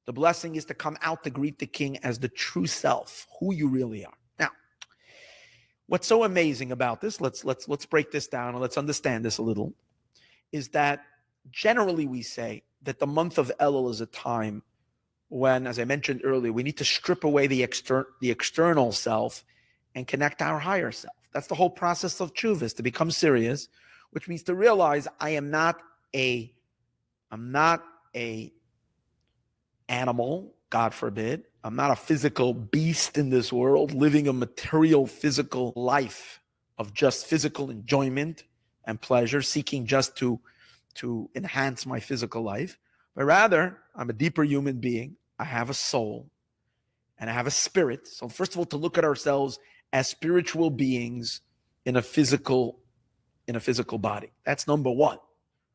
The blessing is to come out to greet the king as the true self, who you really are. Now, what's so amazing about this, let's break this down and let's understand this a little, is that generally we say that the month of Elul is a time when, as I mentioned earlier, we need to strip away the external self and connect to our higher self. That's the whole process of Teshuva, is to become serious, which means to realize I'm not a animal, God forbid. I'm not a physical beast in this world, living a material, physical life of just physical enjoyment and pleasure, seeking just to enhance my physical life. But rather, I'm a deeper human being. I have a soul and I have a spirit. So first of all, to look at ourselves as spiritual beings in a physical body. That's number one,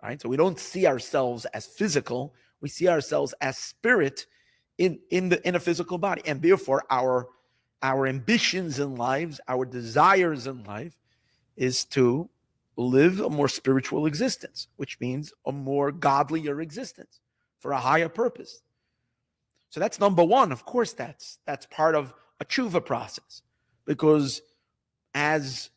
right? So we don't see ourselves as physical. We see ourselves as spirit in a physical body. And therefore, our ambitions in lives, our desires in life is to live a more spiritual existence, which means a more godlier existence for a higher purpose. So that's number one. Of course, that's part of a Teshuva process, because as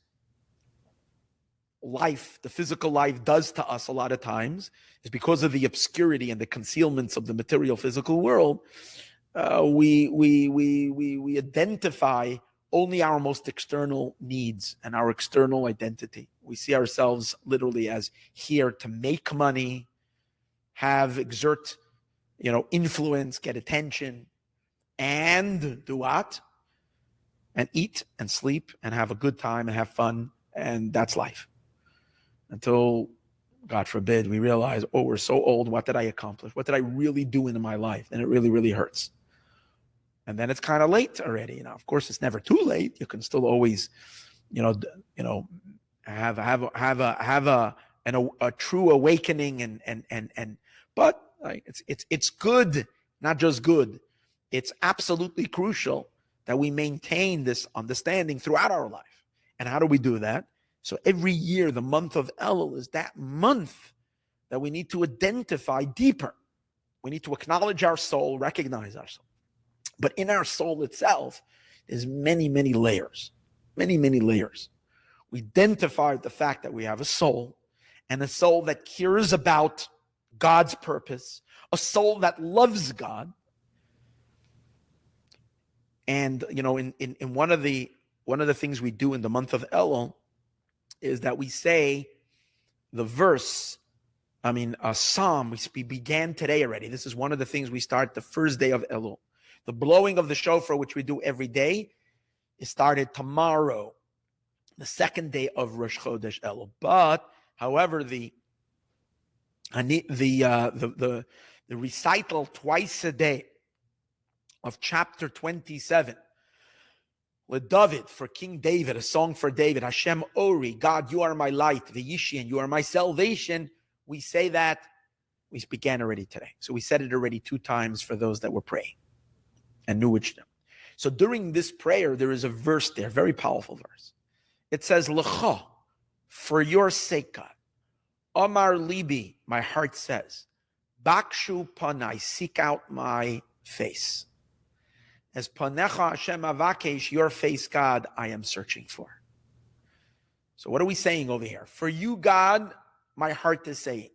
life, the physical life, does to us a lot of times, is because of the obscurity and the concealments of the material physical world. We identify only our most external needs and our external identity. We see ourselves literally as here to make money, exert, influence, get attention, and do what? And eat and sleep and have a good time and have fun, and that's life. Until, God forbid, we realize, oh, we're so old, what did I accomplish? What did I really do in my life? And it really, really hurts. And then it's kind of late already. Of course, it's never too late. You can still always, have a true awakening, but it's good, not just good. It's absolutely crucial that we maintain this understanding throughout our life. And how do we do that? So every year, the month of Elul is that month that we need to identify deeper. We need to acknowledge our soul, recognize our soul. But in our soul itself, there's many, many layers, many, many layers. We identify the fact that we have a soul, and a soul that cares about God's purpose, a soul that loves God. And, in one of the things we do in the month of Elul is that we say the verse, a psalm, we began today already. This is one of the things we start the first day of Elul. The blowing of the shofar, which we do every day, is started tomorrow, the second day of Rosh Chodesh Elul. But, however, the recital twice a day of chapter 27, with David, for King David, a song for David, Hashem Ori, God, you are my light, V'yishin, you are my salvation. We say that, we began already today. So we said it already 2 times for those that were praying and knew which them. So during this prayer, there is a verse there, very powerful verse. It says, L'cha, for your sake, God. Omar Libi, my heart says, Bakshu Panai, seek out my face. As Panecha Hashem Avakesh, your face, God, I am searching for. So what are we saying over here? For you, God, my heart is saying.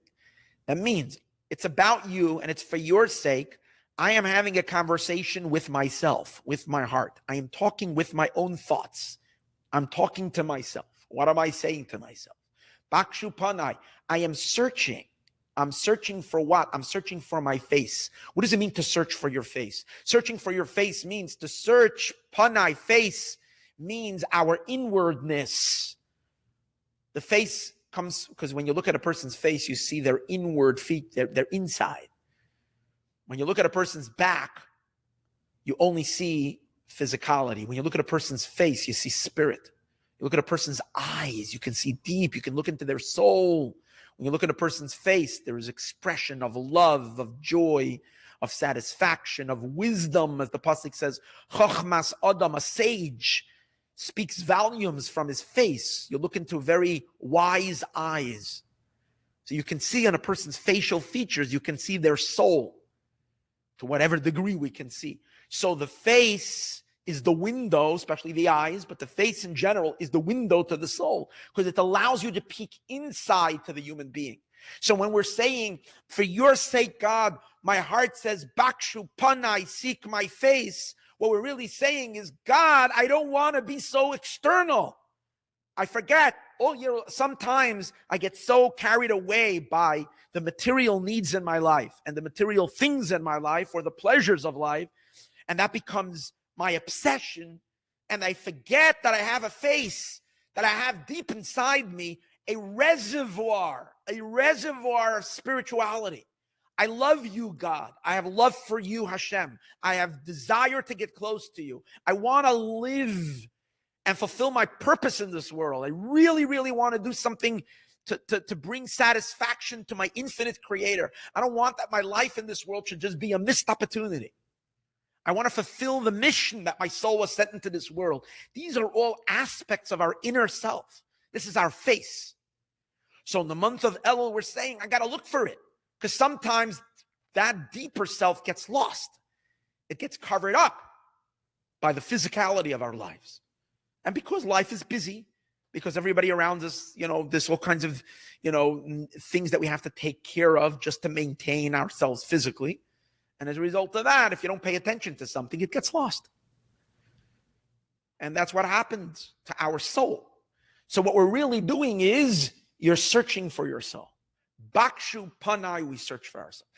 That means it's about you and it's for your sake. I am having a conversation with myself, with my heart. I am talking with my own thoughts. I'm talking to myself. What am I saying to myself? Bakshu Panai, I am searching. I'm searching for what? I'm searching for my face. What does it mean to search for your face? Searching for your face means to search. Panai, face, means our inwardness. The face comes, because when you look at a person's face, you see their inward feet, their inside. When you look at a person's back, you only see physicality. When you look at a person's face, you see spirit. You look at a person's eyes, you can see deep. You can look into their soul. When you look at a person's face, there is expression of love, of joy, of satisfaction, of wisdom. As the pasuk says, Chochmas Adam, a sage, speaks volumes from his face. You look into very wise eyes. So you can see on a person's facial features, you can see their soul. to whatever degree we can see. So the face is the window, especially the eyes, but the face in general is the window to the soul, because it allows you to peek inside to the human being. So when we're saying, for your sake, God, my heart says, Bakshu Panai, seek my face, what we're really saying is, God, I don't want to be so external. I forget all year. Sometimes I get so carried away by the material needs in my life and the material things in my life or the pleasures of life, and that becomes my obsession, and I forget that I have a face, that I have deep inside me a reservoir of spirituality. I love you, God. I have love for you, Hashem. I have desire to get close to you. I want to live and fulfill my purpose in this world. I really, really want to do something to bring satisfaction to my infinite creator. I don't want that my life in this world should just be a missed opportunity. I want to fulfill the mission that my soul was sent into this world. These are all aspects of our inner self. This is our face. So in the month of Elul, we're saying, I got to look for it, because sometimes that deeper self gets lost. It gets covered up by the physicality of our lives. And because life is busy, because everybody around us, there's all kinds of, things that we have to take care of just to maintain ourselves physically. And as a result of that, if you don't pay attention to something, it gets lost. And that's what happens to our soul. So what we're really doing is you're searching for your soul. Bakshu Panai, we search for ourselves.